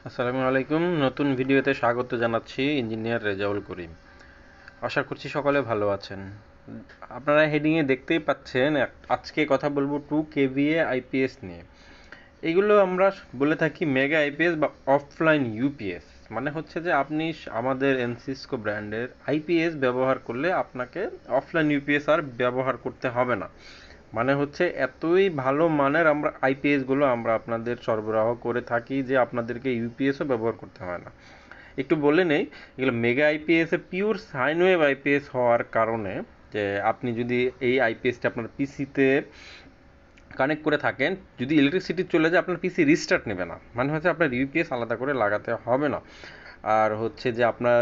আসসালামু আলাইকুম। নতুন ভিডিওতে স্বাগত জানাচ্ছি ইঞ্জিনিয়ার রেজাউল করিম। আশা করছি সকলে ভালো আছেন। আপনারা হেডিংয়ে দেখতেই পাচ্ছেন আজকে কথা বলবো 2 kVA আইপিএস নিয়ে। এইগুলো আমরা বলে থাকি মেগা আইপিএস বা অফলাইন ইউপিএস। মানে হচ্ছে যে আপনি আমাদের এনসিসকো ব্র্যান্ডের আইপিএস ব্যবহার করলে আপনাকে অফলাইন ইউপিএস আর ব্যবহার করতে হবে না। মানে হচ্ছে এতই ভালো মানের আমরা আইপিএসগুলো আমরা আপনাদের সরবরাহ করে থাকি যে আপনাদেরকে ইউপিএসও ব্যবহার করতে হয় না। একটু বলে নেই, এগুলো mega IPS a pure sine wave IPS হওয়ার কারণে যে আপনি যদি এই আইপিএসটা আপনার পিসিতে কানেক্ট করে থাকেন, যদি ইলেকট্রিসিটি চলে যায় আপনার পিসি রিস্টার্ট নেবে না। মানে হচ্ছে আপনার ইউপিএস আলাদা করে লাগাতে হবে না। আর হচ্ছে যে আপনার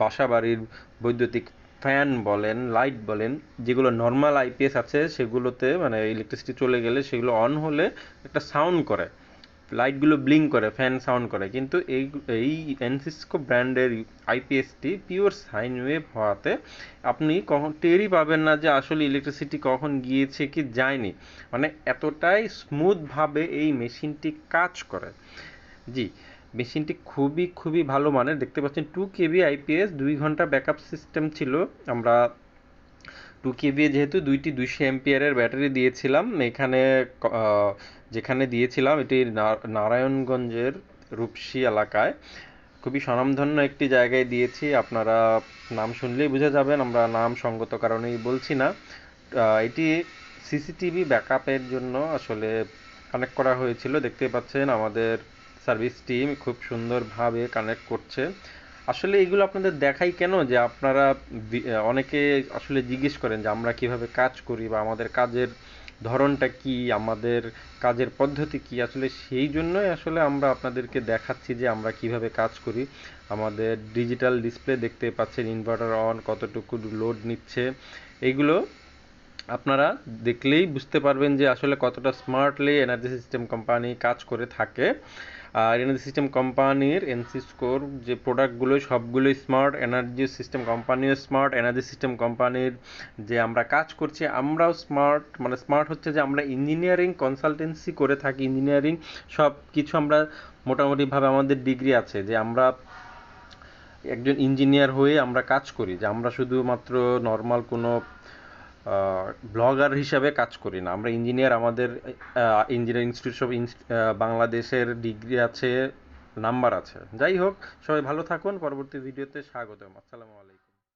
বাসা বাড়ির বৈদ্যুতিক ফ্যান বলেন, লাইট বলেন, যেগুলো নর্মাল আইপিএস আছে সেগুলোতে মানে ইলেকট্রিসিটি চলে গেলে সেগুলো অন হলে একটা সাউন্ড করে, লাইটগুলো ব্লিঙ্ক করে, ফ্যান সাউন্ড করে। কিন্তু এই এই এনসিসকো ব্র্যান্ডের আইপিএসটি পিওর সাইন ওয়েভ হওয়াতে আপনি কখন টেরই পাবেন না যে আসলে ইলেকট্রিসিটি কখন গিয়েছে কি যায়নি। মানে এতটাই স্মুথভাবে এই মেশিনটি কাজ করে। জি, মেশিনটি খুবই খুবই ভালো মানের। দেখতে পাচ্ছেন 2 kV আইপিএস, 2 ঘন্টা ব্যাকআপ সিস্টেম ছিল। আমরা 2 kVA যেহেতু দুইটি 200 অ্যাম্পিয়ারের ব্যাটারি দিয়েছিলাম এখানে, যেখানে দিয়েছিলাম এটি নারায়ণগঞ্জের রূপসী এলাকায়, খুবই স্বনামধন্য একটি জায়গায় দিয়েছি। আপনারা নাম শুনলেই বুঝে যাবেন, আমরা নাম সঙ্গত কারণেই বলছি না। এটি সিসিটিভি ব্যাকআপের জন্য আসলে কানেক্ট করা হয়েছিল। দেখতে পাচ্ছেন আমাদের সার্ভিস টিম খুব সুন্দরভাবে কানেক্ট করছে। আসলে এগুলো আপনাদের দেখাই কেন, যে আপনারা অনেকে আসলে জিজ্ঞেস করেন যে আমরা কিভাবে কাজ করি বা আমাদের কাজের ধরনটা কি, আমাদের কাজের পদ্ধতি কি। আসলে সেই জন্যই আসলে আমরা আপনাদেরকে দেখাচ্ছি যে আমরা কিভাবে কাজ করি। আমাদের ডিজিটাল ডিসপ্লে দেখতে পাচ্ছেন, ইনভার্টার অন, কতটুকু লোড নিচ্ছে, এইগুলো আপনারা দেখলেই বুঝতে পারবেন যে আসলে কতটা স্মার্টলি এনার্জি সিস্টেম কোম্পানি কাজ করে থাকে। আর এনার্জি সিস্টেম কোম্পানির এনসিসকোর যে প্রোডাক্টগুলো সবগুলোই স্মার্ট, এনার্জি সিস্টেম কোম্পানিও স্মার্ট, এনার্জি সিস্টেম কোম্পানির যে আমরা কাজ করছি আমরাও স্মার্ট। মানে স্মার্ট হচ্ছে যে আমরা ইঞ্জিনিয়ারিং কনসালটেন্সি করে থাকি, ইঞ্জিনিয়ারিং সব কিছু আমরা মোটামুটিভাবে আমাদের ডিগ্রি আছে যে আমরা একজন ইঞ্জিনিয়ার হয়ে আমরা কাজ করি, যে আমরা শুধুমাত্র নর্মাল কোনো ব্লগার হিসাবে কাজ করি না। আমরা ইঞ্জিনিয়ার, আমাদের ইঞ্জিনিয়ারিং ইনস্টিটিউট অফ বাংলাদেশের ডিগ্রি আছে, নাম্বার আছে। যাই হোক, সবাই ভালো থাকুন। পরবর্তী ভিডিওতে স্বাগতম। আসসালামু আলাইকুম।